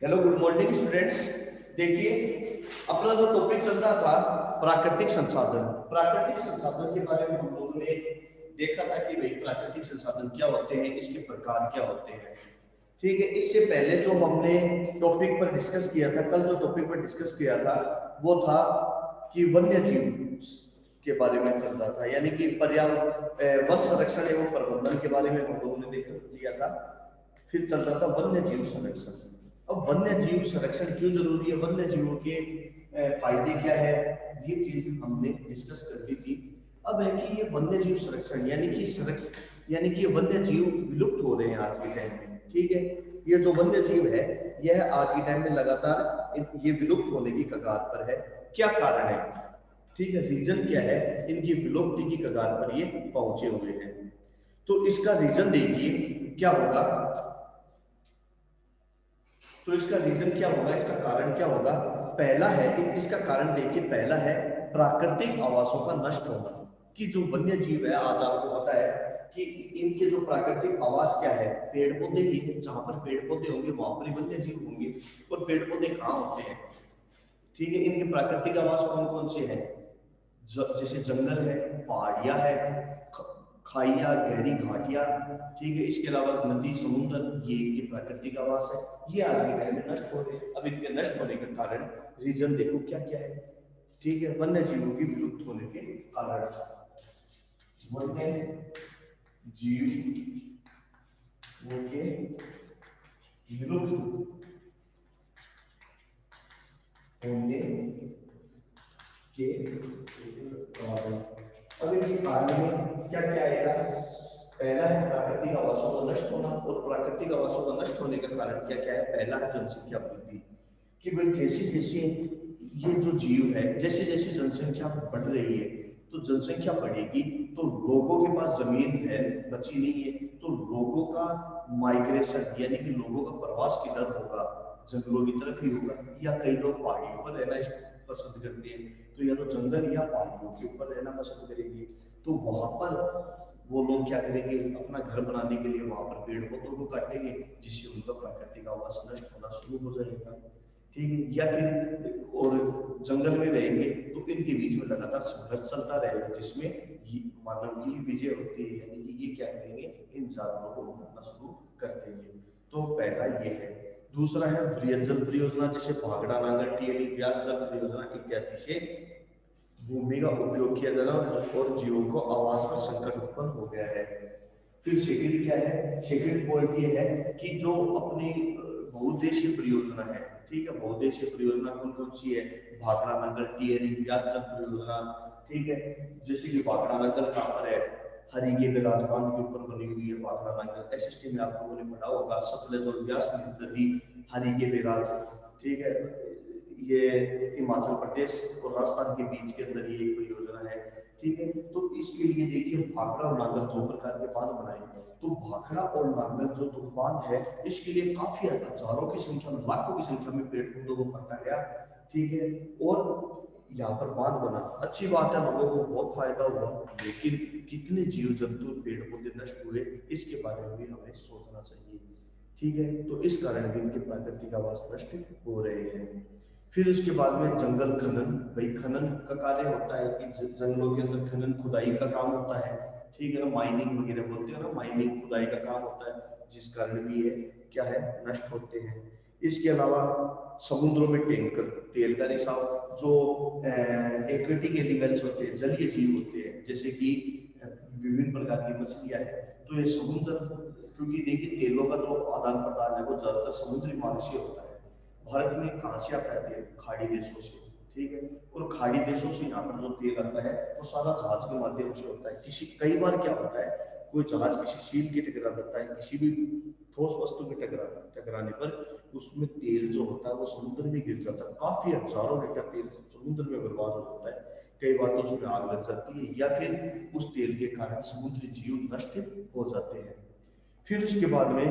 Hello good morning students. देखिए, अपना जो टॉपिक चल रहा था प्राकृतिक संसाधन। प्राकृतिक संसाधन के बारे में हम लोगों ने देखा था कि भाई प्राकृतिक संसाधन क्या होते हैं, इसके प्रकार क्या होते हैं। ठीक है, इससे पहले जो हमने टॉपिक पर डिस्कस किया था, कल जो टॉपिक पर डिस्कस किया था वो था कि वन्य जीव के बारे में चल रहा था, यानी कि पर्यावरण वन संरक्षण एवं प्रबंधन के बारे में हम लोगों ने देख लिया था। फिर चल रहा था वन्य जीव संरक्षण। अब वन्य जीव संरक्षण क्यों जरूरी है, वन्य जीवों के फायदे क्या है, ये चीज हमने डिस्कस कर ली थी। अब है कि ये वन्य जीव संरक्षण यानी कि ये वन्य जीव विलुप्त हो रहे हैं आज के टाइम में। ठीक है, ये जो वन्य जीव है यह आज के टाइम में लगातार ये विलुप्त होने की कगार पर है। क्या कारण है, ठीक है, रीजन क्या है, इनकी विलुप्ति की कगार पर ये पहुंचे हुए हैं। तो इसका रीजन देखिए क्या होगा। तो इसका रीजन क्या होगा, इसका कारण क्या होगा। पहला है, इसका कारण देखिए, पहला है प्राकृतिक आवासों का नष्ट होना। कि जो वन्य जीव है, आज आपको पता है कि इनके जो प्राकृतिक आवास क्या है, पेड़ पौधे ही हैं। जहां पर पेड़ पौधे होंगे वहां पर ही वन्य जीव होंगे। और पेड़ पौधे कहाँ होते हैं, ठीक है, इनके प्राकृतिक आवास कौन कौन से हैं, जैसे जंगल है, पहाड़ियां है, खाइया, गहरी घाटियां। ठीक है, इसके अलावा नदी, समुद्र, ये इनके प्राकृतिक आवास है। ये आज के टाइम में नष्ट हो रहे हैं। अब इनके नष्ट होने का कारण रीजन देखो क्या क्या है। ठीक है, वन्य जीवों की विलुप्त होने के कारण, वन्य जीव के विलुप्त होने के कारण। अब इनके कारण में क्या क्या आएगा। पहला है प्राकृतिक आवासों का नष्ट होना। और प्राकृतिक आवासों का नष्ट होने का कारण क्या क्या है, पहला है जनसंख्या वृद्धि। कि भाई जैसे जैसे ये जो जीव है, जैसे जैसे जनसंख्या बढ़ रही है, तो जनसंख्या बढ़ेगी तो लोगों के पास जमीन है बची नहीं है, तो लोगों का माइग्रेशन यानी कि लोगों का प्रवास किधर होगा, जंगलों की तरफ ही होगा। या कई लोग पहाड़ियों पर रहना पसंद करते हैं, तो या तो जंगल या पहाड़ियों के ऊपर रहना पसंद करेंगे। तो वहां पर वो लोग क्या करेंगे, अपना घर बनाने के लिए वहां पर पेड़ पौधों को काटेंगे, जिससे उनका प्राकृतिक आवास नष्ट होना शुरू हो जाएगा। ठीक है, या फिर और जंगल में रहेंगे तो इनके बीच में लगातार संघर्ष चलता रहेगा, जिसमें मानव की विजय होती है, यानी कि ये क्या करेंगे, इन जानवरों को मारना शुरू कर देंगे। तो पहला ये है। दूसरा है वृहद जल परियोजना, जैसे भाखड़ा, नांगल, टिहरी, व्यास जल परियोजना इत्यादि से भूमि का उपयोग किया जाना और जीवों को आवास पर संकट उत्पन्न हो गया है। फिर सेकंड क्या है, सेकंड पॉइंट ये है कि जो अपनी बहुउद्देशीय परियोजना है, ठीक है, बहुउद्देशीय परियोजना कौन कौन सी है, भाखड़ा, नांगल, टिहरी, व्यास जल परियोजना। ठीक है, जैसे कि भाखड़ा नांगल कहाँ पर है, हरिके में राजबांध के ऊपर बनी हुई है भाखड़ा नांगल। एसएसटी में आप लोगों ने पढ़ा होगा, सतलज और व्यास नदी हरिके में राज। ठीक है, ये हिमाचल प्रदेश और राजस्थान के बीच के अंदर ये एक परियोजना है। ठीक है, तो इसके लिए देखिए भाखड़ा और नांगल दो प्रकार के बांध बनाए। तो भाखड़ा और नांगल जो दो बांध है, इसके लिए काफी हजारों की संख्या में, लाखों की संख्या में पेड़ पौधों को काटा गया। ठीक है, और यहाँ पर बांध बना, अच्छी बात है, लोगों को बहुत फायदा हुआ। लेकिन कितने जीव जंतु, पेड़ पौधे नष्ट हुए, इसके बारे में भी हमें सोचना चाहिए। ठीक है, तो इस कारण भी इनके प्राकृतिक आवास नष्ट हो रहे हैं। फिर उसके बाद में जंगल खनन। भाई खनन का कार्य होता है कि जंगलों के अंदर खनन, खुदाई का काम होता है। ठीक है ना, माइनिंग वगैरह बोलते हैं ना, माइनिंग खुदाई का काम होता है, जिस कारण भी ये क्या है, नष्ट होते हैं। इसके अलावा समुद्रों में टैंकर तेल का रिसाव, जो एक्वेटिक एनिमल्स होते हैं, जलीय जीव होते हैं, जैसे कि विभिन्न प्रकार की मछलियां हैं, तो ये समुद्र, क्योंकि देखिए तेलों का जो आदान प्रदान है वो ज्यादातर समुद्री मार्ग से होता है। भारत में कहाँ से आता है तेल, खाड़ी देशों से। ठीक है, और खाड़ी देशों से यहाँ पर जो तेल आता है वो सारा जहाज के माध्यम से होता है। किसी कई बार क्या होता है, कोई जहाज किसी सील के टकरा जाता है, किसी भी ठोस वस्तु में टकराने पर उसमें तेल जो होता है वो समुद्र में गिर जाता है। काफी हजारों लीटर तेल समुद्र में बर्बाद हो जाता है। कई बार तो उसमें आग लग जाती है, या फिर उस तेल के कारण समुद्री जीव नष्ट हो जाते हैं। फिर उसके बाद में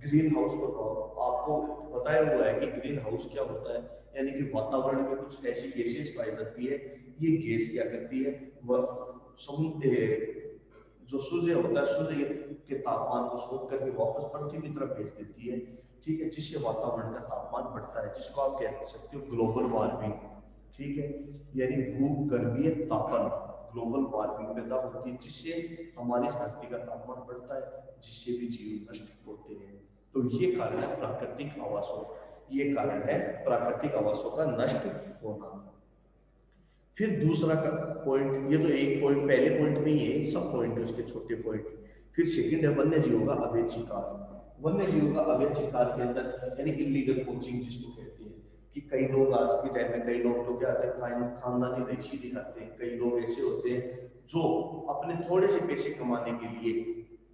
ग्रीन हाउस प्रभाव, आपको बताया हुआ है कि ग्रीन हाउस क्या होता है, यानी कि वातावरण में कुछ ऐसी गैसेस पाई जाती है। ये गैस क्या करती है, वह समुद्र जो सूर्य होता है, सूर्य के तापमान को सोख करके वापस पृथ्वी की तरफ भेज देती है। ठीक है, जिससे वातावरण का तापमान बढ़ता है, जिसको आप कह सकते हो ग्लोबल वार्मिंग। ठीक है, यानी भूगर्भीय तापन, ग्लोबल वार्मिंग पैदा होती है, जिससे हमारी धरती का तापमान बढ़ता है, जिससे भी जीव नष्ट होते हैं। तो ये कारण है प्राकृतिक आवासों, ये कारण है प्राकृतिक आवासों का नष्ट होना। फिर दूसरा का पॉइंट, ये तो एक पॉइंट पहले पॉइंट में ही है, सब पॉइंट है उसके छोटे पॉइंट। फिर सेकंड है वन्य जीवों का अवैध शिकार। वन्य जीवों का अवैध शिकार के अंदर यानी इलीगल पोचिंग जिसको कहते हैं, कि कई लोग आज के टाइम में, कई लोग तो क्या होते हैं खानदानी रईसी दिखाते हैं, कई लोग ऐसे होते हैं जो अपने थोड़े से पैसे कमाने के लिए,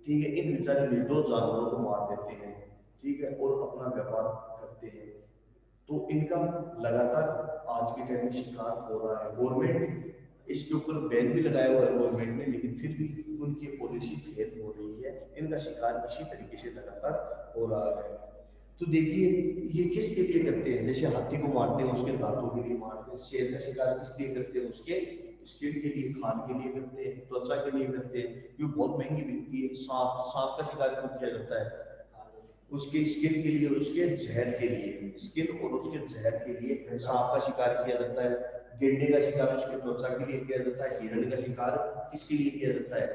ठीक है, इन बेचारे निर्दोष जानवरों को मार देते हैं, ठीक है, और अपना व्यापार करते हैं। तो इनका लगातार आज के टाइम में शिकार हो रहा है। गवर्नमेंट इसके ऊपर बैन भी लगाया हुआ है गवर्नमेंट ने, लेकिन फिर भी उनकी पॉलिसी फेल हो रही है, इनका शिकार इसी तरीके से लगातार हो रहा है। तो देखिए ये किसके लिए करते हैं, जैसे हाथी को मारते हैं उसके दांतों के लिए मारते हैं, शेर का शिकार किस लिए करते हैं, उसके स्किन के लिए, खान के लिए करते हैं, त्वचा के लिए करते हैं, ये बहुत महंगी बिकती है। सांप, सांप का शिकार क्यों किया जाता है, उसके स्किन के लिए और उसके जहर के लिए, स्किन और उसके जहर के लिए सांप का शिकार किया जाता है। गेंडे का शिकार उसके त्वचा के लिए किया जाता है। हिरण का शिकार किसके लिए किया जाता है,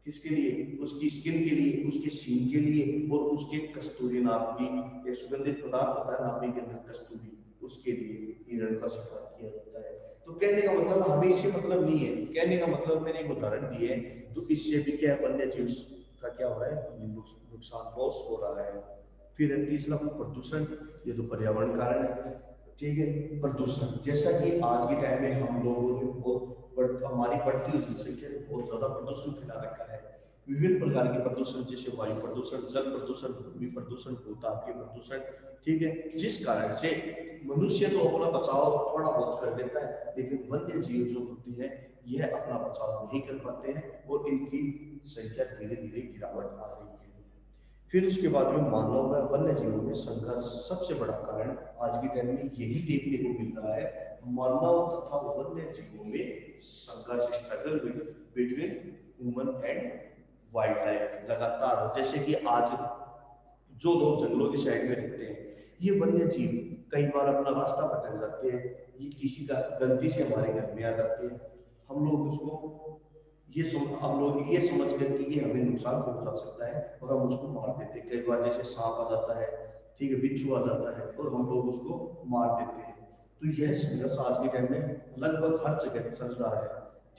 किसके लिए, उसकी स्किन के लिए, उसके सींग के लिए, और उसके कस्तूरी नापी, एक सुगंधित पदार्थ होता है नापी के अंदर कस्तूरी, उसके लिए हिरण का शिकार किया जाता है। तो कहने का मतलब हमें इससे मतलब नहीं है, कहने का मतलब मैंने एक उदाहरण दिए है, तो इससे भी क्या है, वन्य जीव का क्या हो रहा है, नुकसान लॉस हो रहा है। फिर तीसरा प्रदूषण, ये तो पर्यावरण कारण है। ठीक है, प्रदूषण, जैसा कि आज के टाइम में हम लोगों ने हमारी बढ़ती हुई जनसंख्या ने बहुत ज्यादा प्रदूषण फैला रखा है। विभिन्न प्रकार के प्रदूषण, जैसे वायु प्रदूषण, जल प्रदूषण, भूमि प्रदूषण, भूतापीय प्रदूषण, ठीक है, जिस कारण से मनुष्य तो अपना बचाव थोड़ा बहुत कर लेता है, लेकिन वन्य जीव जो होती है यह अपना बचाव नहीं कर पाते हैं, और इनकी संख्या धीरे धीरे गिरावट आ रही है। फिर उसके बाद में मानव व वन्य जीवों में संघर्ष, सबसे बड़ा कारण आज के टाइम में यही देखने को मिल रहा है, मानव तथा वन्य जीवों में संघर्ष, struggle between human and wild life लगातार। जैसे कि आज जो लोग जंगलों की साइड में रहते हैं, ये वन्य जीव कई बार अपना रास्ता भटक जाते हैं, ये किसी का गलती से हमारे घर में आ जाते हैं, हम लोग उसको हम लोग ये समझ कर कि ये हमें नुकसान पहुंचा सकता है, और हम उसको मार देते हैं। कई बार जैसे सांप आ जाता है, ठीक है, बिच्छू आ जाता है, और हम लोग उसको मार देते हैं। तो यह संघर्ष आज के टाइम में लगभग हर जगह चल रहा है,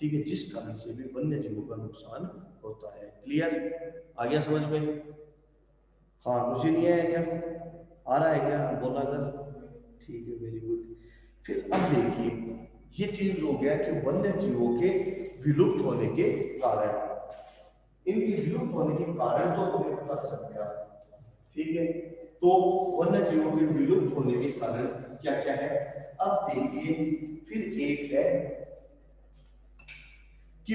ठीक है, जिस कारण से भी वन्य जीवों का नुकसान होता है। क्लियर, आ गया समझ में? हाँ, कुछ ही नहीं है क्या, आ रहा है क्या, बोला अगर, ठीक है, वेरी गुड। फिर अब देखिए ये चीज हो गया कि वन्य जीवों के विलुप्त होने के कारण, इनके विलुप्त होने के कारण तो हमें पता चल गया, ठीक है। तो वन्य जीवों के विलुप्त होने के कारण क्या क्या है, अब देखिए फिर एक है कि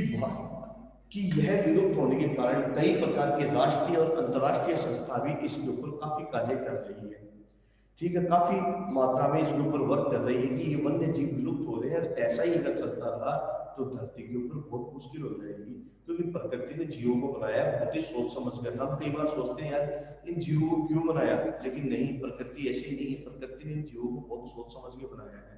कि यह विलुप्त होने के कारण कई प्रकार के राष्ट्रीय और अंतर्राष्ट्रीय संस्था भी इसके ऊपर काफी कार्य कर रही है, ठीक है, काफी मात्रा में इसके ऊपर वर्क कर रही है कि ये वन्य जीव विलुप्त हो रहे हैं। ऐसा ही अगर चलता रहा तो धरती के ऊपर बहुत मुश्किल हो जाएगी, क्योंकि प्रकृति ने जीवों को बनाया बहुत ही सोच समझ कर। हम कई बार सोचते हैं यार इन जीवों को क्यों बनाया, लेकिन नहीं, प्रकृति ऐसी नहीं है, प्रकृति ने इन जीवों को बहुत सोच समझ के बनाया है।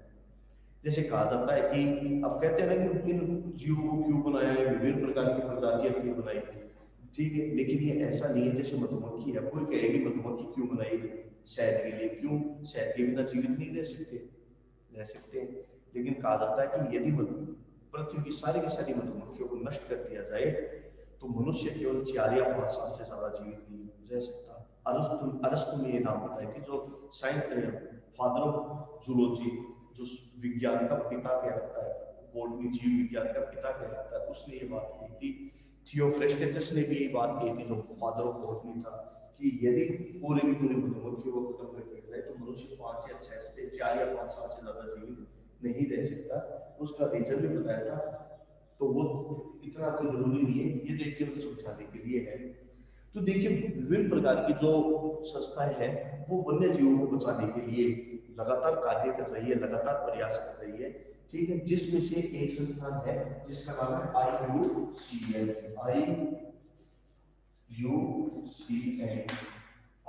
जैसे कहा जाता है कि, अब कहते हैं ना कि इन जीवों को क्यों बनाया है, विभिन्न प्रकार की प्रजातियां क्यों बनाई, ठीक है, लेकिन ये ऐसा नहीं है जैसे मधुमक्खी है, कोई कहेगी मधुमक्खी क्यों बनाई, शहद के लिए, क्यों, शहद के बिना जीवित नहीं रह सकते, रह सकते हैं। लेकिन कहा जाता है कि यदि पृथ्वी की सारी मधुमक्खियों को नष्ट कर दिया जाए तो मनुष्य केवल 4 या 5 साल से ज्यादा जीवित नहीं रह सकता। अरस्तु ने ये नाम बताया कि जो साइंस फादर ऑफ जूलॉजी, जो विज्ञान का पिता कहलाता है, बॉटनी जीव विज्ञान का पिता कहलाता है, उसने ये बात की थी। थियोफ्रेस्टेटस ने भी ये बात की थी, जो फादर ऑफ बॉटनी था, कि यदि पूरे की पूरी मधुमक्खियों को खत्म कर दिया जाए तो मनुष्य 5 या 6 से 4 या 5 साल से ज्यादा जीवित नहीं रह सकता। उसका रीजन भी बताया था, तो वो इतना कोई जरूरी नहीं है, ये तो एक केवल समझाने के लिए है। तो देखिए विभिन्न प्रकार की जो संस्थाएं हैं वो वन्य जीवों को बचाने के लिए लगातार कार्य कर रही है, लगातार प्रयास कर रही है, ठीक है, जिसमें से एक संस्थान है जिसका नाम है IUCN।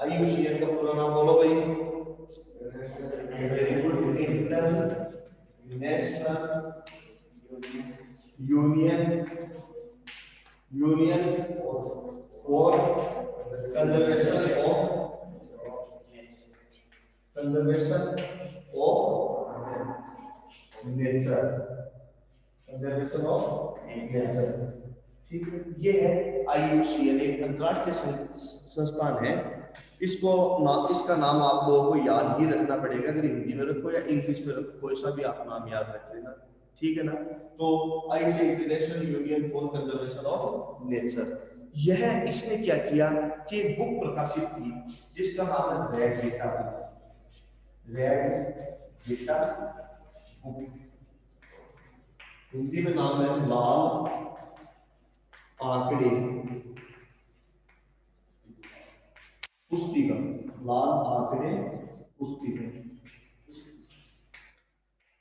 IUCN का पूरा नाम बोलो भाई। Very good. International union for conservation of nature. Conservation of nature, ठीक है। ये है IUCN, एक अंतरराष्ट्रीय संस्थान है। इसका नाम आप लोगों को याद ही रखना पड़ेगा, अगर हिंदी में रखो या इंग्लिश में रखो, कोई सा भी आप नाम याद रख लेना, ठीक है ना। तो IUCN, international union for conservation of nature, यह इसने क्या किया कि एक बुक प्रकाशित की जिसका नाम है रेड डेटा बुक। हिंदी में नाम है लाल आंकड़े पुस्तिका। लाल आंकड़े पुस्तिका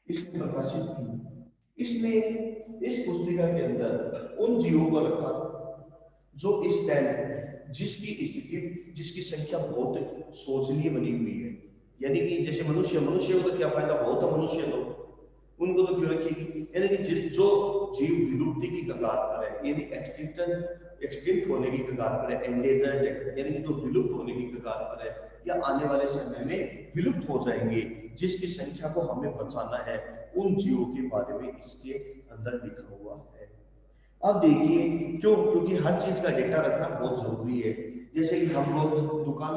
इसने प्रकाशित की। इसने इस पुस्तिका के अंदर उन जीवों को रखा जो इस टाइम जिसकी संख्या बहुत शोचनीय बनी हुई है। यानी कि जैसे मनुष्य को तो क्या फायदा, बहुत है मनुष्य तो, उनको तो क्यों रखेगी। यानी कि जो जीव विलुप्ति की कगार पर है, यानी एक्सटिंक्ट होने की कगार पर है, एंडेजर्ड है, यानी कि जो विलुप्त होने की कगार पर है या आने वाले समय में विलुप्त हो जाएंगे, जिसकी संख्या को हमें बचाना है, उन जीवों के बारे में इसके अंदर लिखा हुआ है। अब देखिए क्यों, क्योंकि हर चीज का डेटा रखना बहुत जरूरी है। जैसे कि हम लोग दुकान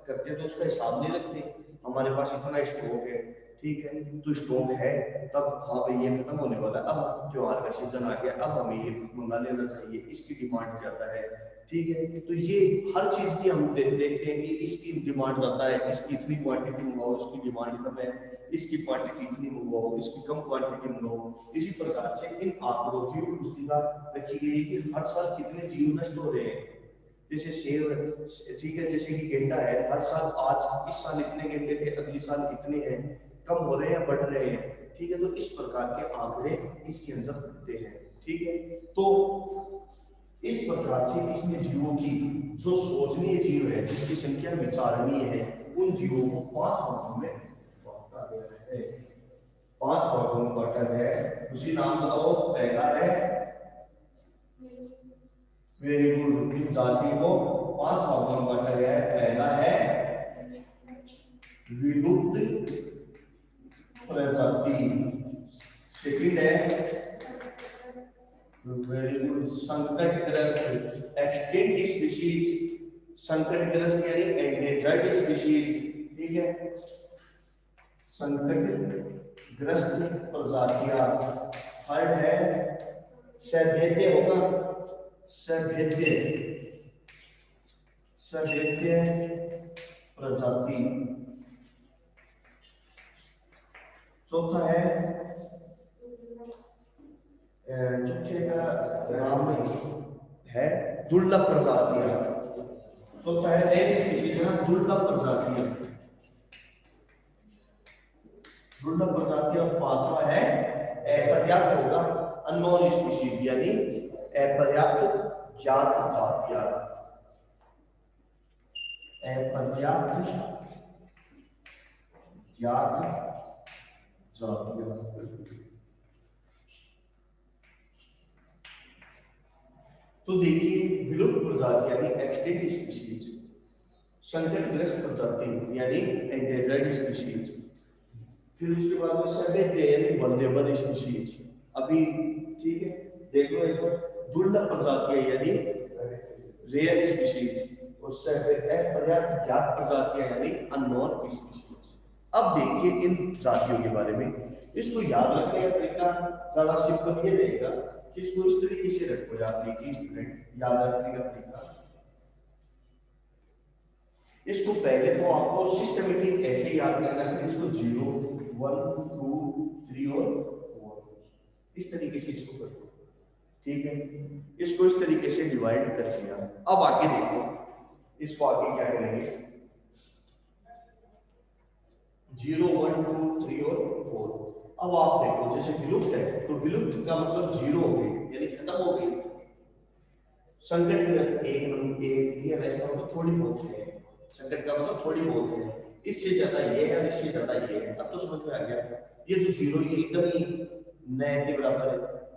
करते हैं तो उसका हिसाब नहीं रखते, हमारे पास इतना स्टॉक है, ठीक है, तो स्टॉक है तब हाँ भाई ये खत्म होने वाला, अब त्योहार का सीजन आ गया, अब हमें ये मंगा लेना चाहिए, इसकी डिमांड ज्यादा है, ठीक है। तो ये हर चीज की हम देखते हैं कि इसकी डिमांड ज्यादा है, इसकी इतनी क्वांटिटी मंगाओ, इसकी डिमांड कम है, इसकी क्वांटिटी इतनी मंगाओ, इसकी कम क्वांटिटी मंगाओ। इसी प्रकार से इन आंकड़ों की पुस्तिका रखी गई कि हर साल कितने जीव नष्ट हो रहे हैं। जैसे सेब, ठीक है, जैसे कि गेंडा है, हर साल आज इस साल इतने गेंडे थे, अगले साल इतने हैं, कम हो रहे हैं, बढ़ रहे हैं, ठीक है। तो इस प्रकार के आंकड़े इसके अंदर होते हैं, ठीक है। तो इस प्रकार से इसमें जीवों की जो शोचनीय जीव है, जिसकी संख्या विचारणीय है, उन जीवों को 5 भागों में बांटा गया है। 5 भागों में बांटा गया है। उसी नाम बताओ। पहला है, वेरी गुड, इन जाति को 5 भागों में बांटा गया है। पहला है विलुप्त प्रजाति, सेकंड है वेरी गुड संकटग्रस्त एक्सटिंक्ट स्पीशीज, संकटग्रस्त यानी एंडेंजर्ड स्पीशीज, ठीक है, संकटग्रस्त प्रजातियां। थर्ड है सभेद्य, होगा सभेद्य प्रजाति। चौथा है, चौथे का नाम है दुर्लभ प्रजातियां। चौथा है रेयर स्पीशीज, है ना, दुर्लभ प्रजातियां, दुर्लभ प्रजातियां। और पांचवा है अपर्याप्त, होगा अननोन स्पीशीज, यानी अपर्याप्त ज्ञात जातियां, अपर्याप्त ज्ञात जातियां। तो देखिए विलुप्त प्रजाति यानी एक्सटिंक्ट स्पीशीज, संकटग्रस्त प्रजाति यानी एंडेंजर्ड स्पीशीज, फिर उसके बाद में सभेद्य यानी वल्नरेबल स्पीशीज। अभी ठीक है, देख लो एक बार, दुर्लभ प्रजातियां यानी रेयर स्पीशीज, और अपर्याप्त ज्ञात प्रजातियां यानी अननोन स्पीशीज। अब देखिए इन जातियों के बारे में, इसको याद रखने का तरीका ज्यादा सिंपल ये रहेगा कि इसको इस तरीके से रखो, याद देखिए स्टूडेंट, याद रखने का तरीका, इसको पहले तो आपको सिस्टमेटिक ऐसे याद करना है, फिर इसको 0 1 2 3 और 4 इस तरीके से इसको करो, ठीक है। इसको इस तरीके से डिवाइड कर दिया। अब आगे देखो, इसको आगे क्या करेंगे, 0 1 2 3 और 4। अब आप देखो, जैसे विलुप्त है तो विलुप्त का मतलब 0 हो गई, यानी खत्म हो गई। संकटग्रस्त एक दिया, इसका मतलब थोड़ी बहुत है। संकट का मतलब थोड़ी बहुत है, इससे ज्यादा ये है और इससे ज्यादा ये है। अब तो समझ में आ गया, ये तो जीरो ये एकदम ही नए के बराबर है,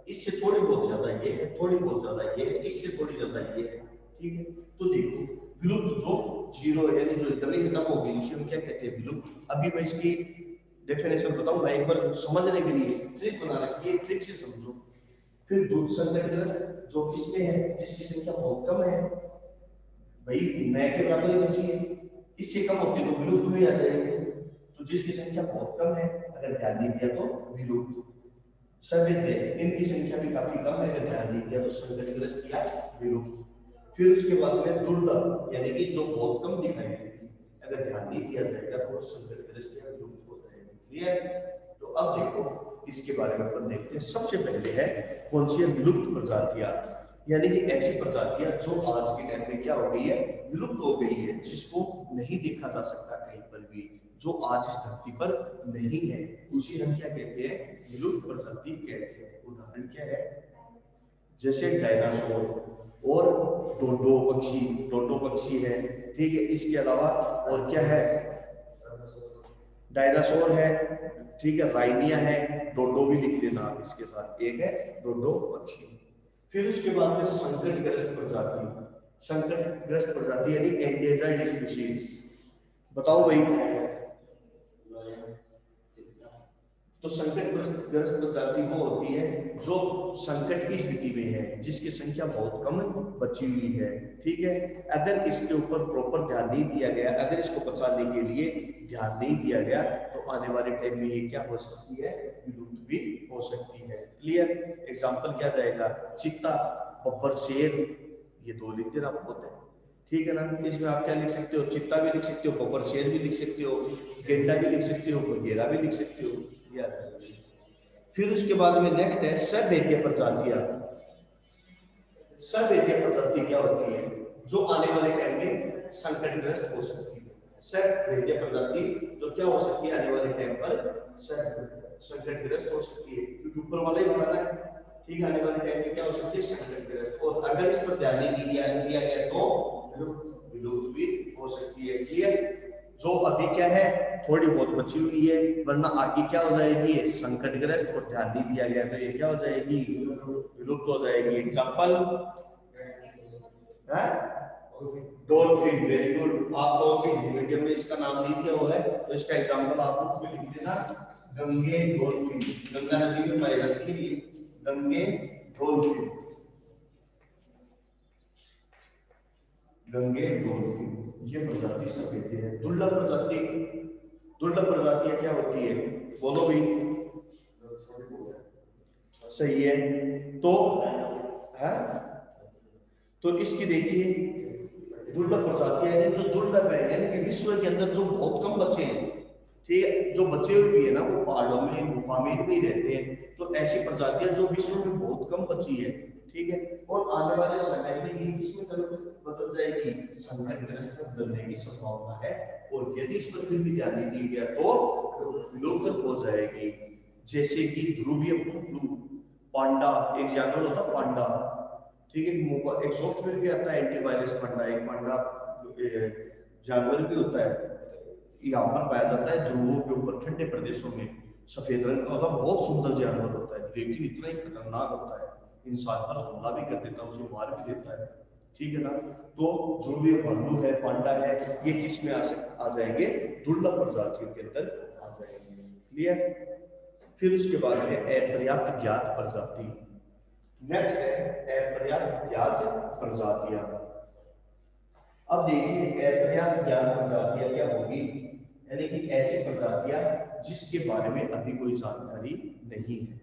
इससे थोड़ी बहुत ज्यादा ये है, थोड़ी बहुत ज्यादा ये है, इससे थोड़ी ज्यादा ये है। ठीक है, तो देखो विलुप्त जो जीरो है यानी जो एकदम ही खत्म हो गई उसे हम क्या कहते हैं, विलुप्त। अभी मैं इसकी डेफिनेशन बताऊंगा, एक बार समझने के लिए ट्रिक बना रखी है, ट्रिक से समझो। फिर दूध संकट जो किसमें है, जिसकी संख्या बहुत कम है, भाई नए के बराबर ही बची है, इससे कम होती है तो विलुप्त में आ जाएगी। तो जिसकी संख्या बहुत कम है अगर ध्यान नहीं दिया तो विलुप्त। सवैद्य इनकी संख्या भी काफी कम है, अगर ध्यान नहीं दिया तो संकटग्रस्त या विलुप्त। फिर उसके बाद में दुर्लभ यानी कि जो बहुत कम दिखाई देती, अगर ध्यान नहीं दिया जाएगा तो संकटग्रस्त या विलुप्त हो जाएगी। क्लियर? तो अब देखो इसके बारे में अपन देखते हैं। सबसे पहले है कौन सी है, विलुप्त प्रजातियां, यानी कि ऐसी प्रजातियां जो आज के टाइम में क्या हो गई है, विलुप्त हो गई है, जिसको नहीं देखा जा सकता कहीं पर भी, जो आज इस धरती पर नहीं है, उसी हम क्या कहते हैं, विलुप्त प्रजाति कहते हैं। उदाहरण क्या है, जैसे डायनासोर और डोडो पक्षी है। ठीक है, इसके अलावा और क्या है, डायनासोर है, ठीक है, राइनिया है, डोडो भी लिख देना आप इसके साथ, एक है डोडो पक्षी। फिर उसके बाद में संकटग्रस्त प्रजाति, संकटग्रस्त प्रजाति यानी एंडेंजर्ड स्पीशीज। बताओ भाई, तो संकटग्रस्त प्रजाति वो होती है जो संकट की स्थिति में है, जिसकी संख्या बहुत कम बची हुई है। ठीक है, अगर इसके ऊपर प्रॉपर ध्यान नहीं दिया गया, अगर इसको बचाने के लिए ध्यान नहीं दिया गया तो आने वाले टाइम में ये क्या हो सकती है, विलुप्त भी हो सकती है। क्लियर? एग्जाम्पल क्या जाएगा, चीता, बब्बर, शेर, ये दो लिख देना होते हैं। ठीक है ना, इसमें आप क्या लिख सकते हो, चित्ता भी लिख सकते हो, बब्बर शेर भी लिख सकते हो, गेंडा भी लिख सकते हो, बघेरा भी लिख सकते हो। फिर उसके बाद में नेक्स्ट है सवैद्य प्रजातियां। सवैद्य प्रजाति क्या होती है, जो आने वाले टाइम में संकटग्रस्त हो सकती है। सवैद्य प्रजाति जो क्या हो सकती है, आने वाले टाइम पर संकटग्रस्त हो सकती है, क्योंकि ऊपर वाला ही बताना है। ठीक है, आने वाले टाइम में क्या हो सकती है, संकटग्रस्त, और अगर इस पर ध्यान नहीं दिया गया तो विलुप्त भी हो सकती है। क्लियर? जो अभी क्या है, थोड़ी बहुत बची हुई है, वरना आगे क्या हो जाएगी, संकटग्रस्त, और ध्यान नहीं दिया गया तो ये क्या हो जाएगी, विलुप्त हो जाएगी। एग्जाम्पल है डॉल्फिन, वेरी गुड। आप लोगों के मीडियम में इसका नाम नहीं दिया हुआ है तो इसका एग्जाम्पल आप लोग भी लिख देना, गंगे डॉल्फिन। गंगा नदी में पाई जाती है ये गंगे डॉल्फिन, गंगे डॉल्फिन, ये प्रजाति सफेद है। दुर्लभ प्रजाति, दुर्लभ प्रजातियां क्या होती है, बोलो भी, सही है। तो है, तो इसकी देखिए दुर्लभ प्रजातियां यानी जो दुर्लभ है, यानी कि विश्व के अंदर जो बहुत कम बचे हैं। ठीक है, जो बचे हुए भी है ना वो पहाड़ों में, गुफा में भी रहते हैं। तो ऐसी प्रजातियां जो विश्व में बहुत कम बची है, ठीक है, और आने वाले समय में ये किसमें बदल जाएगी, संकटग्रस्त में बदलने की संभावना है। और यदि इस पर फिर भी ध्यान नहीं दिया गया तो विलुप्त हो जाएगी। जैसे कि ध्रुवीय भालू, पांडा, एक जानवर होता है पांडा। ठीक है, एक सॉफ्टवेयर भी आता है एंटीवायरस पांडा, एक पांडा जानवर भी होता है, यहाँ पर पाया जाता है ध्रुवों के ऊपर, ठंडे प्रदेशों में। सफेद रंग का होता है, बहुत सुंदर जानवर होता है, लेकिन इतना ही खतरनाक होता है, इंसान पर हमला भी कर देता है, उसे मार भी देता है। ठीक है ना, तो ध्रुवीय भालू है, पांडा है, ये किस में आ जाएंगे, दुर्लभ प्रजातियों के अंदर आ जाएंगे। क्लियर? फिर उसके बाद में अपर्याप्त ज्ञात प्रजाति। नेक्स्ट है अपर्याप्त ज्ञात प्रजातियां। अब देखिए अपर्याप्त ज्ञात प्रजातियां क्या होगी, यानी कि ऐसी प्रजातियां जिसके बारे में अभी कोई जानकारी नहीं है।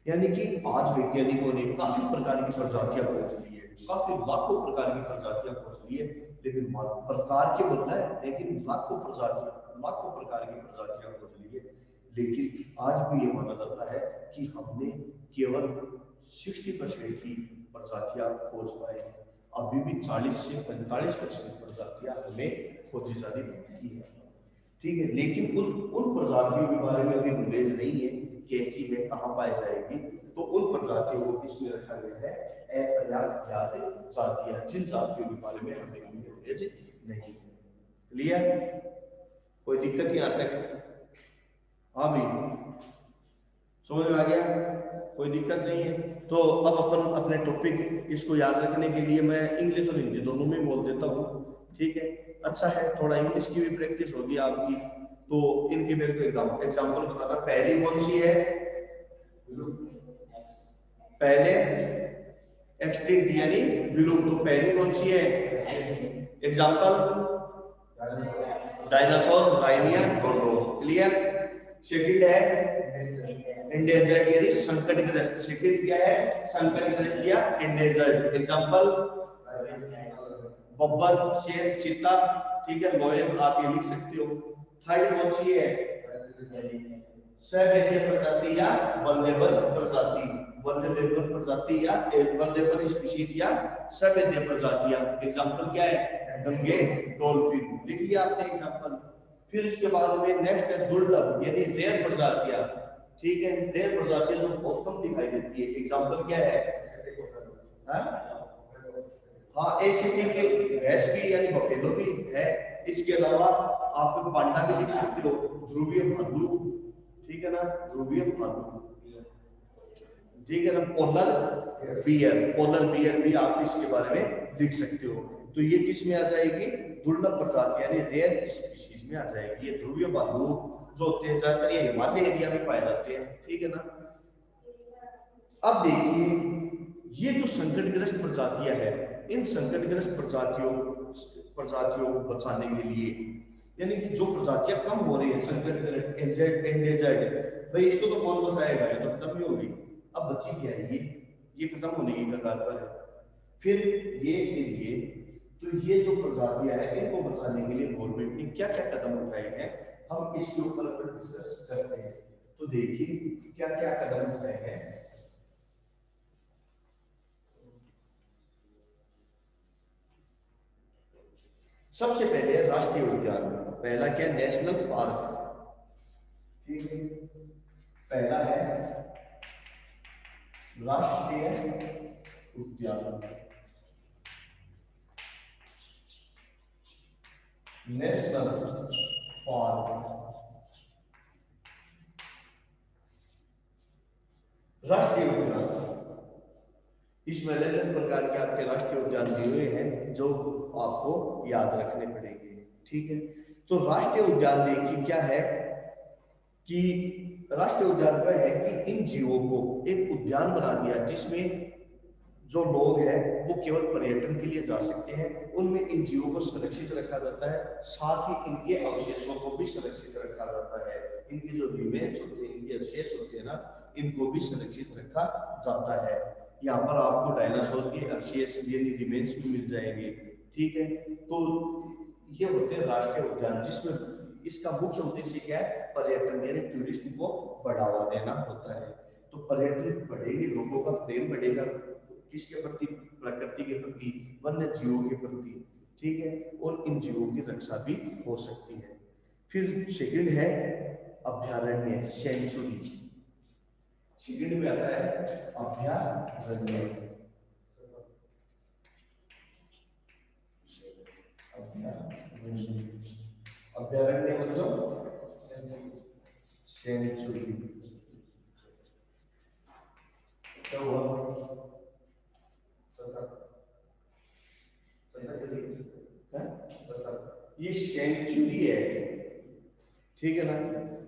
यानी कि आज वैज्ञानिकों ने काफी प्रकार की प्रजातियां खोज ली है, काफी लाखों प्रकार की प्रजातियां खोज ली है, लेकिन प्रकार के बोलना है, लेकिन लाखों प्रजातियां, लाखों प्रकार की प्रजातियां खोज ली है। लेकिन आज भी ये माना जाता है कि हमने केवल 60% की प्रजातियां खोज पाए हैं। अभी भी 40 से 45% प्रजातियां हमें खोजी जानी बाकी है। ठीक है, लेकिन उन प्रजातियों के बारे में अभी नॉलेज नहीं है, कैसी है, कहाँ पाई जाएगी, तो उन प्रजातियों को किसमें रखा गया है, अपर्याप्त ज्ञात जातियां, जिन जातियों के बारे में हमें कोई नॉलेज नहीं है। क्लियर? कोई दिक्कत यहाँ तक? हाँ भी समझ में आ गया? कोई दिक्कत नहीं है। तो अब अपन अपने टॉपिक इसको याद रखने के लिए मैं इंग्लिश और हिंदी दोनों में बोल देता हूँ, ठीक है? अच्छा है, थोड़ा इंग्लिश की भी प्रैक्टिस होगी आपकी। तो इनके मेरे को एग्जाम्पल बताना। पहली कौन सी है? पहले एक्सटिंक्ट यानी विलुप्त। तो पहली कौन सी है? Example dinosaur, Rhynia, dodo. Clear? Second है एंडेंजर्ड यानी संकटग्रस्त। सेकंड क्या है? संकटग्रस्त या एंडेंजर्ड। एग्जांपल बब्बर, शेर, चीता, ठीक है? लॉयन आप ये लिख सकते हो। थर्ड कौन सी है? सवैद्य प्रजाति या वल्नरेबल प्रजाति। वल्नरेबल प्रजाति या वल्नरेबल स्पीशीज या सवैद्य प्रजातियां। एग्जांपल क्या है? गंगे, डॉल्फिन। लिख लिया आपने एग्जांपल। फिर उसके बाद में नेक्स्ट है दुर्लभ यानी रेयर प्रजातियां, ठीक है? रेयर प्रजातियां जो बहुत कम दिखाई देती है। एग्जांपल क्या है? हाँ, एसीटी के भैंस भी यानी बफेलो भी है। इसके अलावा आप पांडा भी लिख सकते हो, ध्रुवीय भालू, ठीक है ना? ध्रुवीय भालू, ठीक है ना? पोलर बियर भी आप इसके बारे में लिख सकते हो। तो ये किस में आ जाएगी? दुर्लभ प्रजाति यानी रेयर स्पीशीज में आ जाएगी। ये ध्रुवीय भालू जो होते हैं ज्यादातर ये हिमालय एरिया में पाए जाते हैं, ठीक है ना? अब देखिए ये जो संकटग्रस्त प्रजातियां हैं, इन संकटग्रस्त प्रजातियों को बचाने के लिए, यानी कि जो प्रजातियां कम हो रही है, संकटग्रस्त, एंडेंजर्ड, भाई इसको तो कौन बचाएगा? ये तो खत्म ही होगी। अब बची क्या है? ये खत्म होने की कगार पर है। फिर ये तो ये जो प्रजातियां हैं इनको बचाने के लिए गवर्नमेंट ने क्या क्या कदम उठाए हैं, हम इसके ऊपर डिस्कस करते हैं। तो देखिए क्या क्या कदम उठाए हैं। सबसे पहले राष्ट्रीय उद्यान। पहला क्या? नेशनल पार्क, ठीक है? पहला है राष्ट्रीय उद्यान, नेशनल पार्क। राष्ट्रीय उद्यान, इसमें अलग अलग प्रकार के आपके राष्ट्रीय उद्यान दिए हुए हैं जो आपको याद रखने पड़ेंगे, ठीक है? तो राष्ट्रीय उद्यान देखिए क्या है कि राष्ट्रीय उद्यान का है कि इन जीवों को एक उद्यान बना दिया जिसमें जो लोग हैं वो केवल पर्यटन के लिए जा सकते हैं। उनमें इन जीवों को सुरक्षित रखा जाता है, साथ ही इनके अवशेषों को भी सुरक्षित रखा जाता है। इनके जो रिमेन्स होते हैं, इनके अवशेष होते हैं ना, इनको भी सुरक्षित रखा जाता है। यहाँ पर आपको डायनासोर के अवशेष यानी रिमेन्स भी मिल जाएंगे, ठीक है? तो ये होते हैं राष्ट्रीय उद्यान, जिसमें इसका मुख्य उद्देश्य क्या है? पर्यटन यानी टूरिज्म को बढ़ावा देना होता है। तो पर्यटन बढ़ेंगे, लोगों का प्रेम बढ़ेगा किसके प्रति? प्रकृति के प्रति, वन्य जीवों के प्रति, ठीक है? और इन जीवों की रक्षा भी हो सकती है। फिर सेकंड है अभ्यारण्य, सेंचुरी। सेकंड में आता है अभ्यारण्य। अभ्यारण्य मतलब सेंचुरी। क्या हुआ? ये सेंचुरी है, ठीक है ना?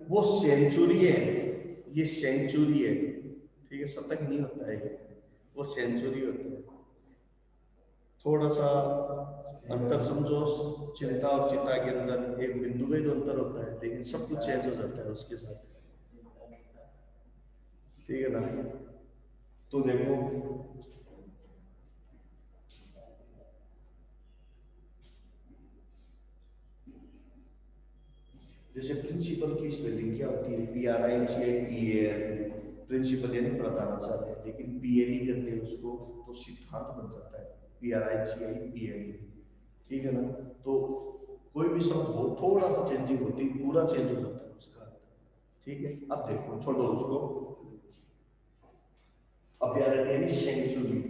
वो सेंचुरी है, ये सेंचुरी है, ठीक है? शतक नहीं होता है ये, वो सेंचुरी होता है। थोड़ा सा अंतर समझो, चिंता और चिता के अंदर एक बिंदु का ही तो अंतर होता है, लेकिन सब कुछ चेंज हो जाता है उसके साथ, ठीक है ना? तो देखो जैसे प्रिंसिपल की स्पेलिंग क्या होती है? PRINCIPAL। प्रिंसिपल यानी प्रधानाचार्य, लेकिन PLE करते हैं उसको तो सिद्धांत बन जाता है, PRINCIPAL, ठीक है ना? तो कोई भी शब्द हो थोड़ा सा चेंजिंग होती है, पूरा चेंज हो जाता है उसका, ठीक है? अब देखो, छोड़ो उसको। अभ्यारण्य यानी सेंचुरी।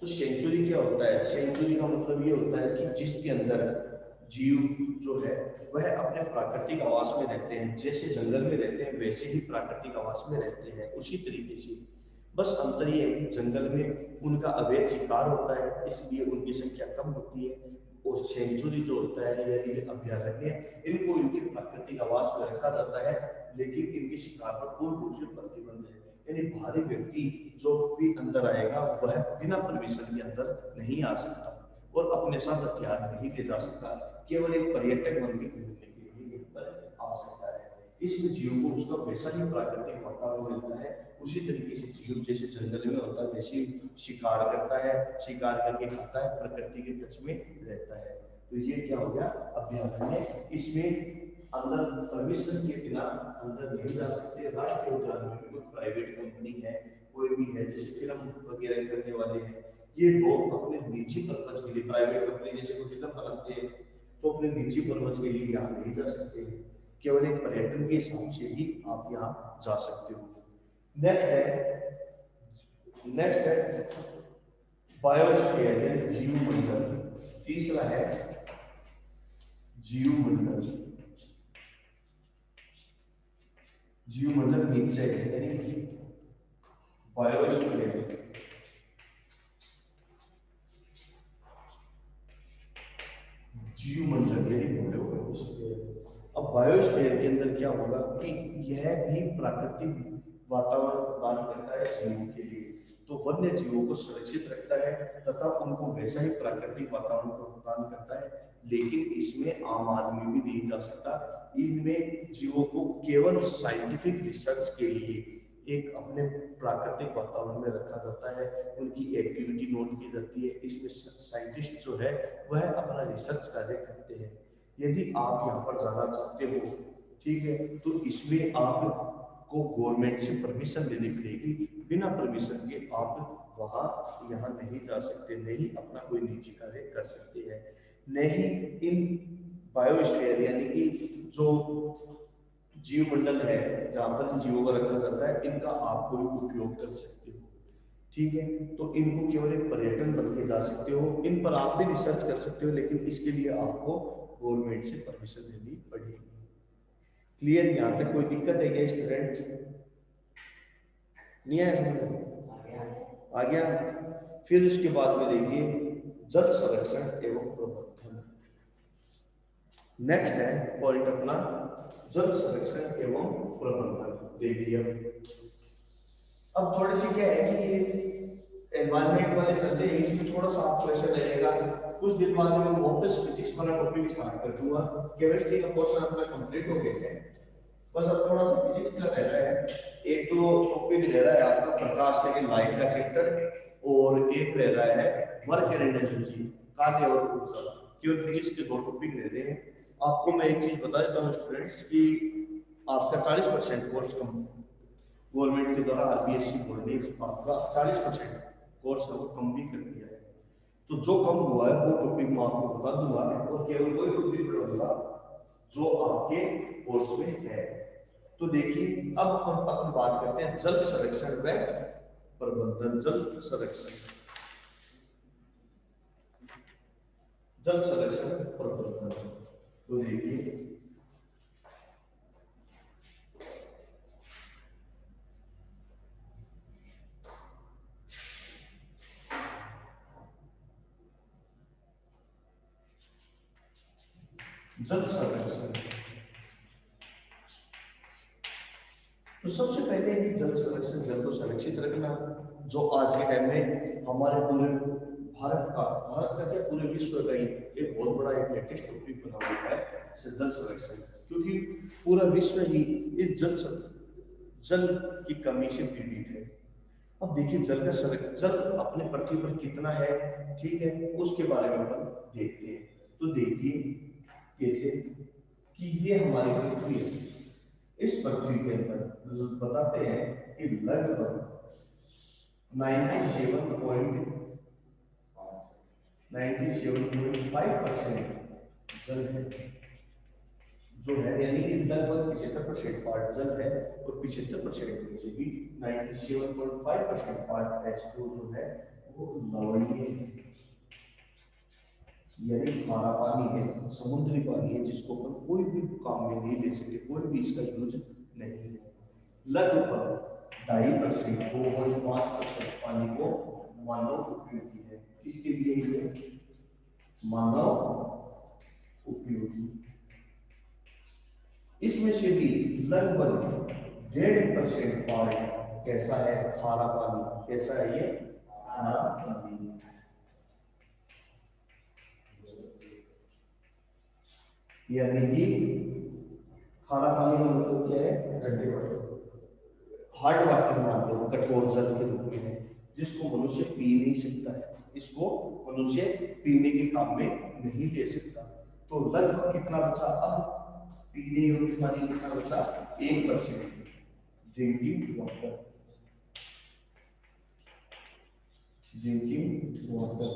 तो सेंचुरी क्या होता है? सेंचुरी का मतलब ये होता है कि जिसके अंदर जीव जो है वह अपने प्राकृतिक आवास में रहते हैं, जैसे जंगल में रहते हैं वैसे ही प्राकृतिक आवास में रहते हैं उसी तरीके से। बस अंतर ये है कि जंगल में उनका अवैध शिकार होता है, इसलिए उनकी संख्या कम होती है, और सेंचुरी जो होता है यानी अभ्यारण्य, इनको इनके प्राकृतिक आवास में रखा जाता है, लेकिन इनके शिकार पर पूर्ण रूप से प्रतिबंध है। यानी बाहरी व्यक्ति जो भी अंदर आएगा वह बिना परमिशन के अंदर नहीं आ सकता और अपने साथ हथियार नहीं ले जा सकता, केवल एक पर्यटक बन के घूमने के लिए यहाँ पर आ सकता है। इसमें जीव को उसका वैसा ही प्राकृतिक वातावरण मिलता है, उसी तरीके से जीव जैसे जंगल में होता है वैसे ही शिकार करता है, शिकार करके खाता है, प्रकृति के टच में रहता है। तो ये क्या हो गया अभ्यारण्य। इसमें अंदर परमिशन के बिना अंदर नहीं जा सकते। राष्ट्रीय उद्यान में कोई प्राइवेट कंपनी है, कोई भी है जैसे फिल्म वगैरह करने वाले हैं, ये लोग अपने निजी पर्पज के लिए, प्राइवेट कंपनी जैसे कोई फिल्म बनाते हैं तो अपने निजी पर्पज के लिए यहाँ नहीं जा सकते, केवल एक पर्यटन के हिसाब से ही आप यहाँ जा सकते हो। नेक्स्ट है बायोस्फीयर यानी जीवमंडल। तीसरा है जीवमंडल। जीवमंडल नीचे है यानी बायोस्फीयर। जीवमंडल यानी बायोस्फीयर। अब बायोस्फीयर के अंदर क्या होगा कि यह भी प्राकृतिक वातावरण प्रदान करता है जीवों के लिए, तो वन्य जीवों को सुरक्षित रखता है तथा उनको वैसा ही प्राकृतिक वातावरण प्रदान करता है, लेकिन इसमें आम आदमी भी नहीं जा सकता। इनमें जीवों को केवल साइंटिफिक रिसर्च के लिए एक अपने प्राकृतिक वातावरण में रखा जाता है, उनकी एक्टिविटी नोट की जाती है, इसमें साइंटिस्ट जो है वह अपना रिसर्च कार्य करते हैं। यदि आप यहाँ पर जाना चाहते हो, ठीक है, तो इसमें आपको गवर्नमेंट से परमिशन लेनी पड़ेगी, बिना परमिशन के आप वहाँ यहाँ नहीं जा सकते, नहीं अपना कोई निजी कार्य कर सकते हैं, नहीं इन बायोस्फीयर यानी कि जो जीवमंडल है जहाँ पर जीवों को रखा जाता है इनका आप कोई उपयोग कर सकते हो, ठीक है। तो इनको केवल एक पर्यटन बन के जा सकते हो, इन पर आप भी रिसर्च कर सकते हो, लेकिन इसके लिए आपको गवर्नमेंट से परमिशन लेनी पड़ेगी। क्लियर? यहाँ तक कोई दिक्कत है क्या स्टूडेंट? नहीं है? आ गया। फिर उसके बाद में देखिए जल संरक्षण एवं प्रबंधन। नेक्स्ट है पॉइंट अपना जल संरक्षण एवं प्रबंधन। देखिए अब थोड़ी सी क्या है कि ये एनवायरमेंट वाले चलते हैं, इसमें थोड़ा सा आपको ऐसा लगेगा कुछ दिन बाद में वापस फिजिक्स वाला टॉपिक स्टार्ट कर दूंगा। केमिस्ट्री का पोर्शन अपना कंप्लीट हो गया है, बस अब थोड़ा सा फिजिक्स का रह रहा है। एक तो टॉपिक रह रहा है आपका प्रकाश यानी लाइट का चैप्टर, और एक रह रहा है वर्क एंड एनर्जी, कार्य और ऊर्जा। केवल फिजिक्स के दो टॉपिक रह रहे हैं। आपको मैं एक चीज बता देता हूँ स्टूडेंट्स कि आपका 40% कोर्स गवर्नमेंट के द्वारा आरबीएससी बोर्ड ने आपका 40% कोर्स है वो कम भी कर दिया है। तो जो कम हुआ है वो टॉपिक मैं आपको बता दूंगा और केवल वही टॉपिक पढ़ाऊंगा जो आपके कोर्स में है। तो देखिए अब हम अपन बात करते हैं जल संरक्षण व प्रबंधन। जल संरक्षण प्रबंधन। तो देखिए जल संरक्षण, तो सबसे पहले ही जल संरक्षण, जल को संरक्षित रखना, जो आज के टाइम में हमारे पूरे भारत का क्या पूरे विश्व का ही एक बहुत बड़ा एक लेटेस्ट टॉपिक बना हुआ है जल संरक्षण, क्योंकि पूरा विश्व ही इस जल की कमी से पीड़ित है। अब देखिए जल का जल अपने पृथ्वी पर कितना है, ठीक है, उसके बारे में अपन देखते हैं। तो देखिए कैसे कि ये हमारी पृथ्वी है, इस पृथ्वी के अंदर बताते हैं कि लगभग 97.5% जल है, जो है यानी कि लगभग 75% पार्ट जल है और 75% में से भी 97.5% पार्ट जो है वो लवणीय है। यानी खारा पानी है, समुद्री पानी है, जिसको अपन कोई भी काम में नहीं ले सकते, कोई भी इसका यूज नहीं है। लगभग 2.5% 2.5% पानी को मानव उपयोगी है। किसके लिए ये मानव उपयोगी। इसमें से भी लगभग 1.5% पानी कैसा है, खारा पानी। कैसा है ये, खारा पानी। यानी कि खारा पानी का मतलब क्या है, हार्ड वाटर मान लो, कठोर जल के रूप में है, जिसको मनुष्य पी नहीं सकता है, इसको मनुष्य पीने के काम में नहीं ले सकता। तो लगभग कितना बचा, अब पीने योग्य पानी कितना बचा, 1% ड्रिंकिंग वाटर। ड्रिंकिंग वाटर,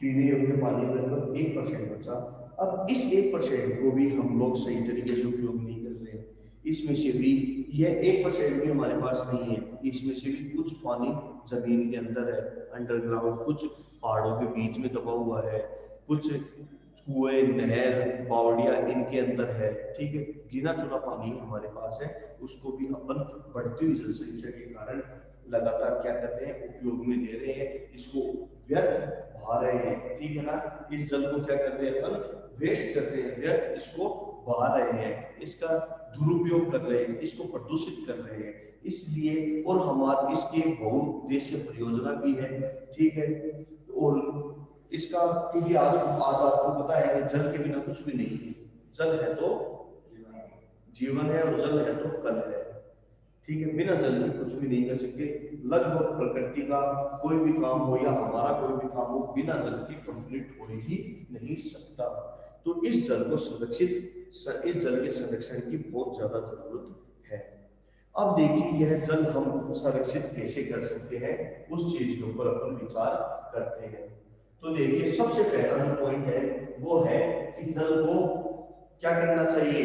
पीने योग्य पानी लगभग 1% बचा। अब इस 1% को भी हम लोग सही तरीके से उपयोग नहीं कर रहे हैं। इसमें से भी यह 1% भी हमारे पास नहीं है, इसमें से भी कुछ पानी जमीन के अंदर है, अंडरग्राउंड, कुछ पहाड़ों के बीच में दबा हुआ है, कुछ कुएं, नहर, बावड़िया इनके अंदर है। ठीक है, गिना चुना पानी हमारे पास है, उसको भी अपन बढ़ती हुई जनसंख्या के कारण लगातार क्या करते हैं, उपयोग में ले रहे हैं, इसको व्यर्थ बहा रहे हैं। ठीक है ना, इस जल को क्या कर रहे हैं, अपन वेस्ट कर रहे हैं, व्यर्थ इसको बहा रहे हैं, इसका दुरुपयोग कर रहे हैं, इसको प्रदूषित कर रहे हैं। इसलिए और हमारे इसके बहुउद्देशीय परियोजना भी है। ठीक है, और इसका क्योंकि आज आपको पता है कि जल के बिना कुछ भी नहीं है, जल है तो जीवन है और जल है तो कल है। ठीक है, बिना जल के कुछ भी नहीं कर सकते। लगभग प्रकृति का कोई भी काम हो या हमारा कोई भी काम हो, बिना जल के कंप्लीट हो ही नहीं सकता। तो इस जल को इस जल के संरक्षण की बहुत ज्यादा जरूरत है। अब देखिए, यह जल हम संरक्षित कैसे कर सकते हैं, उस चीज के ऊपर अपन विचार करते हैं। तो देखिए, सबसे पहला जो पॉइंट है वो है कि जल को क्या करना चाहिए,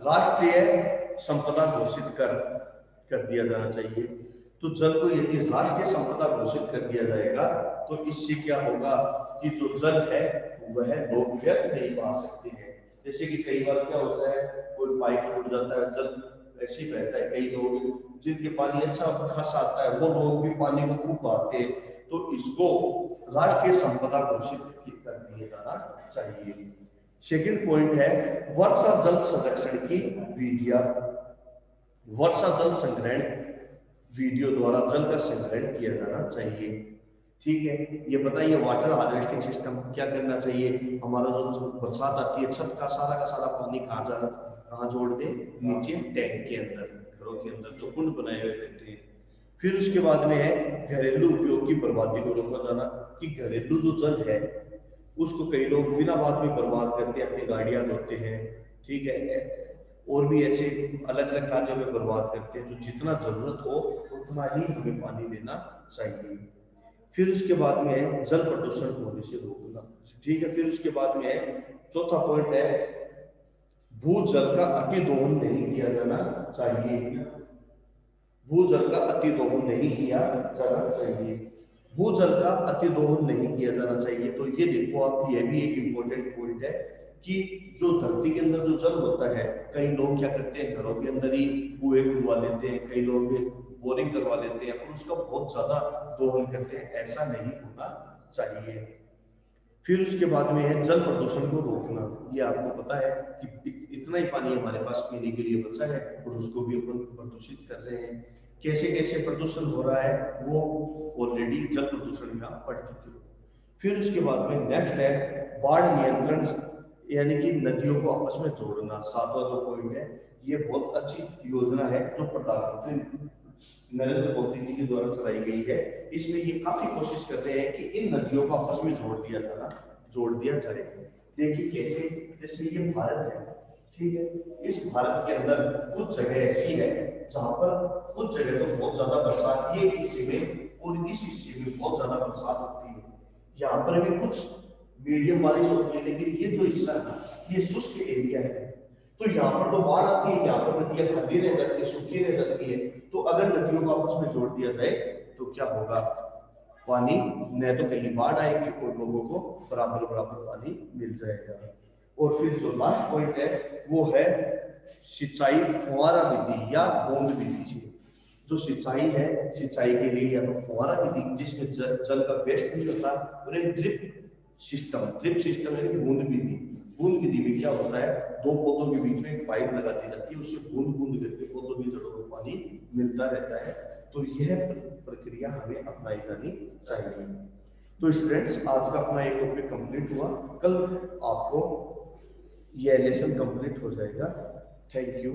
राष्ट्रीय संपदा घोषित कर दिया जाना चाहिए। तो जल को यदि राष्ट्रीय संपदा घोषित कर दिया जाएगा तो इससे क्या होगा कि जो जल है वह लोग व्यर्थ नहीं पा सकते हैं। जैसे कि कई बार क्या होता है, कोई पाइप फूट जाता है, जल ऐसे ही बहता है, कई लोग जिनके पानी अच्छा खासा आता है वो लोग भी पानी को खूब बहाते हैं। तो इसको राष्ट्रीय संपदा घोषित कर दिया जाना चाहिए। सेकंड पॉइंट है वर्षा जल संरक्षण की विधियां। वर्षा जल संग्रहण विधियों द्वारा जल का संग्रहण किया जाना चाहिए। ठीक है, ये बताइए वाटर हार्वेस्टिंग सिस्टम क्या करना चाहिए, हमारा जो बरसात आती है, छत का सारा पानी कहाँ जोड़ दे, नीचे टैंक के अंदर, घरों के अंदर जो कुंड बनाए हुए रहते हैं। फिर उसके बाद में है घरेलू उपयोग की बर्बादी को रोका जाना, कि घरेलू जो जल है उसको कई लोग बिना बात में बर्बाद करते हैं, अपनी गाड़ियां धोते हैं। ठीक है, और भी ऐसे अलग अलग कार्यों में बर्बाद करते हैं। तो जितना जरूरत हो उतना ही हमें पानी लेना चाहिए। फिर उसके बाद में है जल प्रदूषण होने से रोकना। ठीक है, फिर उसके बाद में है चौथा पॉइंट है भूजल का अति दोहन नहीं किया जाना चाहिए। भूजल का अति दोहन नहीं किया जाना चाहिए। भूजल का अति दोहन नहीं किया जाना चाहिए। तो ये देखो आप, ये भी एक इंपॉर्टेंट पॉइंट है कि जो धरती के अंदर जो जल होता है, कई लोग क्या करते हैं, घरों के अंदर ही कुएं खुदवा लेते हैं, कई लोग बोरिंग करवा लेते हैं और उसका बहुत ज्यादा दोहन करते हैं। ऐसा नहीं होना चाहिए। फिर उसके बाद में है जल प्रदूषण को रोकना। ये आपको पता है कि इतना ही पानी हमारे पास पीने के लिए बचा है और उसको भी अपन प्रदूषित कर रहे हैं। कैसे कैसे प्रदूषण हो रहा है वो ऑलरेडी जल प्रदूषण में आप पढ़ चुके हो। फिर उसके बाद में नेक्स्ट है बाढ़ नियंत्रण, यानी कि नदियों को आपस में जोड़ना। सातवां जो पॉइंट है, ये बहुत अच्छी योजना है जो प्रधानमंत्री नरेंद्र मोदी जी के द्वारा चलाई गई है। इसमें ये काफी कोशिश कर रहे हैं कि इन नदियों को आपस में जोड़ दिया जाए। देखिए कैसे, जैसे ये भारत है, ठीक है, इस भारत के अंदर कुछ जगह ऐसी है जहां पर कुछ जगह तो बहुत ज्यादा बरसात, ये हिस्से में और इस हिस्से में बहुत ज्यादा बरसात होती है। यहाँ पर भी कुछ मीडियम बारिश होती है, लेकिन ये जो हिस्सा है ये शुष्क एरिया है। तो यहाँ पर तो बाढ़ आती है, यहाँ पर नदियां खाली रह जाती है, सूखी रह जाती है। तो अगर नदियों को आपस में जोड़ दिया जाए तो क्या होगा, पानी न तो कहीं बाढ़ आएगी और लोगों को बराबर बराबर पानी मिल जाएगा। और फिर जो लास्ट पॉइंट है वो है सिंचाई फुहारा विधि या बूंद विधि। जो सिंचाई है, सिंचाई के लिए या तो फुहारा विधि जिसमें जल का वेस्ट नहीं होता, और एक ड्रिप सिस्टम यानी बूंद विधि। बूंद विधि में क्या होता है, दो पौधों के बीच में एक पाइप लगा दी जाती है, उससे बूंद बूंद करके पौधों की जड़ों को पानी मिलता रहता है। तो यह प्रक्रिया हमें अपनाई जानी चाहिए। तो स्टूडेंट्स, आज का अपना एक टॉपिक कंप्लीट हुआ। कल आपको यह लेसन कंप्लीट हो जाएगा। Thank you.